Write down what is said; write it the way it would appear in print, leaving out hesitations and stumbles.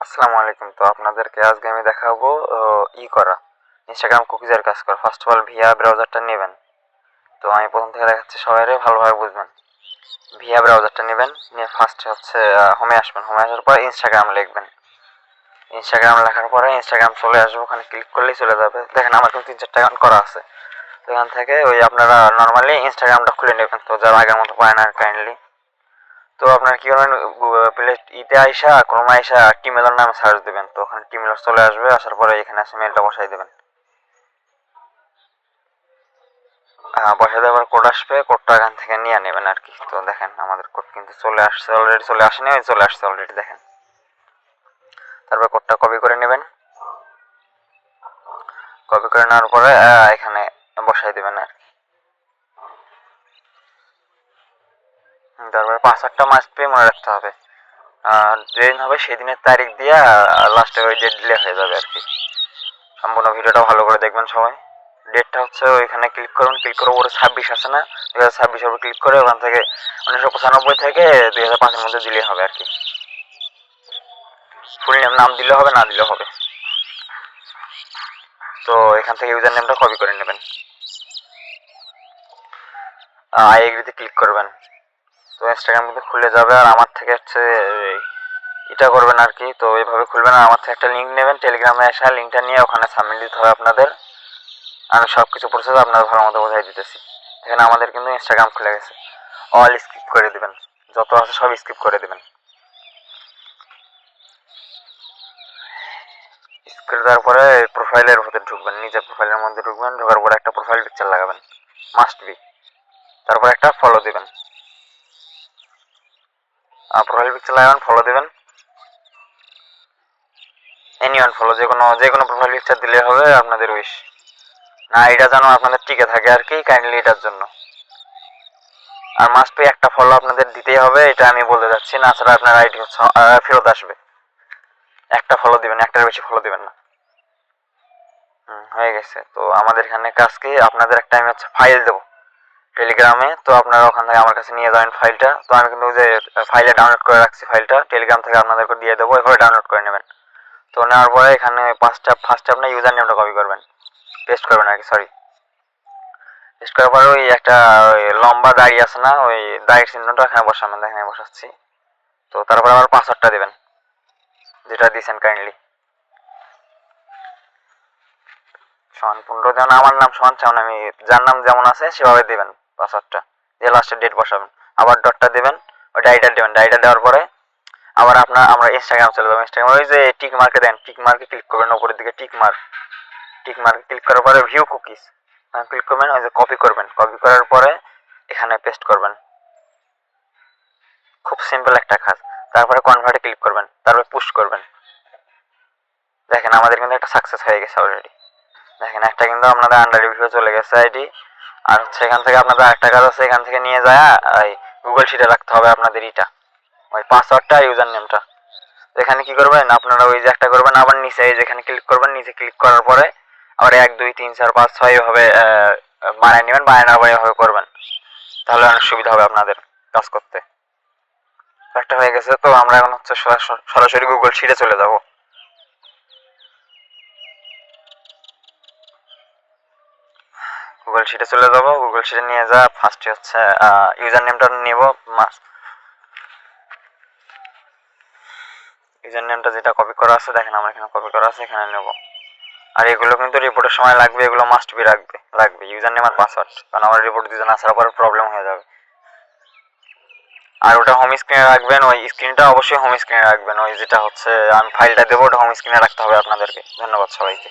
আসসালামু আলাইকুম। তো আপনাদেরকে আজকে আমি দেখাবো করা ইনস্টাগ্রাম কুকিজের কাজ করা। ফার্স্ট অফ অল ভিয়া ব্রাউজারটা নেবেন। তো আমি প্রথম থেকে দেখাচ্ছি, সবাইরে ভালোভাবে বুঝবেন। ভিয়া ব্রাউজারটা নেবেন, নিয়ে ফার্স্ট হচ্ছে হোমে আসবেন। হোমে আসার পর ইনস্টাগ্রাম লিখবেন। ইনস্টাগ্রাম লেখার পরে ইনস্টাগ্রাম চলে আসবে, ওখানে ক্লিক করলেই চলে যাবে। দেখেন আমার কিন্তু 3-4টা অ্যাকাউন্ট করা আছে। তো এখান থেকে আপনারা নর্মালি ইনস্টাগ্রামটা খুলে নেবেন। তো যারা আগের মতো পায় না কাইন্ডলি, তো আপনারা কি করবেন, প্লে ইতে আইসা ক্রোমে আইসা টিমেলের নামে সার্চ দেবেন। তো ওখানে টিমেলার চলে আসবে, আসার পরে এখানে এসে মেলটা বসাই দেবেন। বসাই দেওয়ার কোড আসবে, কোডটা এখান থেকে নিয়ে নেবেন আর কি। তো দেখেন আমাদের কোড কিন্তু চলে আসছে অলরেডি, চলে আসেনি, চলে আসছে অলরেডি দেখেন। তারপর কোডটা কপি করে নেবেন। কপি করে নেওয়ার পরে এখানে বসাই দেবেন আর কি। তারপরে পাসওয়ার্ডটা মাস্ট বি মনে রাখতে হবে। যেদিন হবে সেদিনের তারিখ দিয়ে লাস্টে ওই ডেট দিলে হয়ে যাবে আর কি। সম্পূর্ণ ভিডিওটা ভালো করে দেখবেন সবাই। ডেটটা হচ্ছে ওইখানে ক্লিক করুন, ক্লিক করে ওপরে 26 আছে না, 2026 উপর ক্লিক করে ওখান থেকে 1995 থেকে 2005-এর মধ্যে দিলে হবে আর কি। ফুল নাম দিলে হবে, না দিলে হবে। তো এখান থেকে ইউজার নেমটা কপি করে নেবেন, আই এগ্রিতে ক্লিক করবেন। তো ইনস্টাগ্রাম কিন্তু খুলে যাবে। আর আমার থেকে হচ্ছে এটা করবেন আর কি। তো এইভাবে খুলবেন। আর আমার থেকে একটা লিঙ্ক নেবেন, টেলিগ্রামে আসা লিঙ্কটা নিয়ে ওখানে সাবমিট দিতে হবে আপনাদের। আমি সব কিছু প্রসেস আপনাদের ভালো মতো বোঝাই দিতেছি। এখানে আমাদের কিন্তু ইনস্টাগ্রাম খুলে গেছে। অল স্কিপ করে দিবেন, যত আছে সব স্কিপ করে দিবেন। স্কিপ করে দেওয়ার পরে প্রোফাইলের মধ্যে ঢুকবেন, নিজের প্রোফাইলের মধ্যে ঢুকবেন। ঢোকার পরে একটা প্রোফাইল পিকচার লাগাবেন, মাস্ট বি। তারপর একটা ফলো দিবেন, প্রোফাইল পিকচার লাগাবেন, ফলো দিবেন। এনিওয়ান ফলো, যে কোনো প্রোফাইল পিকচার দিলে হবে, আপনাদের উইশ। না, এটা যেন আপনাদের টিকে থাকে আর কি, কাইন্ডলি এটার জন্য। আর মাস্ট বি একটা ফলো আপনাদের দিতেই হবে, এটা আমি বলতে যাচ্ছি না, ছাড়া আপনার আইডি হচ্ছে ফেরত আসবে। একটা ফলো দিবেন, একটার বেশি ফলো দিবেন না। হয়ে গেছে। তো আমাদের এখানে কাজ কি, আপনাদের একটা আমি হচ্ছে ফাইল দেবো টেলিগ্রামে। তো আপনারা ওখান থেকে আমার কাছে নিয়ে যাবেন ফাইলটা। তো আমি কিন্তু যে ফাইলে ডাউনলোড করে রাখছি ফাইলটা, টেলিগ্রাম থেকে আপনাদেরকে দিয়ে দেবো, এভাবে ডাউনলোড করে নেবেন। তো নেওয়ার পরে এখানে ফার্স্টে আপনার ইউজার নেমটা কপি করবেন, পেস্ট করবেন আর কি, সরি পেস্ট করার পরে ওই একটা লম্বা দাড়ি আছে না, ওই দাড়ির চিহ্নটা এখানে বসাবেন, এখানে বসাচ্ছি। তো তারপরে আবার পাসওয়ার্ডটা দেবেন, যেটা দিয়েছেন কাইন্ডলি। সমান 15, যেমন আমার নাম সমান, যেমন আমি যার নাম যেমন আছে সেভাবে দেবেন পাসওয়ার্ডটা, দিয়ে লাস্টের ডেট বসাবেন। আবার ডটটা দেবেন, ওই ডাইটা দেবেন। ডাইটা দেওয়ার পরে আবার আমরা ইনস্টাগ্রাম চলে যাবো। ইনস্টাগ্রাম ওই যে টিক মার্কে দেন, টিক মার্কে ক্লিক করবেন, উপরের দিকে টিক মার্ক। টিক মার্কে ক্লিক করার পরে ভিউ কুকিজ ক্লিক করবেন, ওই যে কপি করবেন। কপি করার পরে এখানে পেস্ট করবেন। খুব সিম্পল একটা কাজ। তারপরে কনভার্টে ক্লিক করবেন, তারপরে পুশ করবেন। দেখেন আমাদের কিন্তু একটা সাকসেস হয়ে গেছে অলরেডি। দেখেন একটা কিন্তু আপনাদের আন্ডার রিভিউ চলে গেছে আইডি। আর হচ্ছে এখান থেকে আপনাদের একটা কাজ আছে, এখান থেকে নিয়ে যায় ওই গুগল শিটে রাখতে হবে আপনাদের ওই পাসওয়ার্ডটা, ইউজার নেমটা। এখানে কি করবেন আপনারা, ওই যে একটা করবেন, আবার নিচে এই যেখানে ক্লিক করবেন, নিচে ক্লিক করার পরে আবার 1 2 3 4 5 6 এভাবে বানায় নেবেন। বানায় নেওয়ার পরে এভাবে করবেন, তাহলে অনেক সুবিধা হবে আপনাদের কাজ করতে। একটা হয়ে গেছে। তো আমরা এখন হচ্ছে সরাসরি গুগল শিটে চলে যাব। গুগল শিটে চলে যাব। গুগল শিটে নিয়ে যা ফার্স্টে হচ্ছে ইউজার নেমটা নিব। ইউজার নেমটা যেটা কপি করা আছে, দেখেন আমার এখানে কপি করা আছে, এখানে নেব। আর এগুলো কিন্তু রিপোর্টের সময় লাগবে, এগুলো মাস্ট বি লাগবে ইউজার নেম আর পাসওয়ার্ড, কারণ আমার রিপোর্ট দিতে না আসার পরে প্রবলেম হয়ে যাবে। আর ওটা হোম স্ক্রিনে রাখবেন, ওই স্ক্রিনটা অবশ্যই হোম স্ক্রিনে রাখবেন। ওই যেটা হচ্ছে আমি ফাইলটা দেবো, ওটা হোম স্ক্রিনে রাখতে হবে আপনাদেরকে। ধন্যবাদ সবাইকে।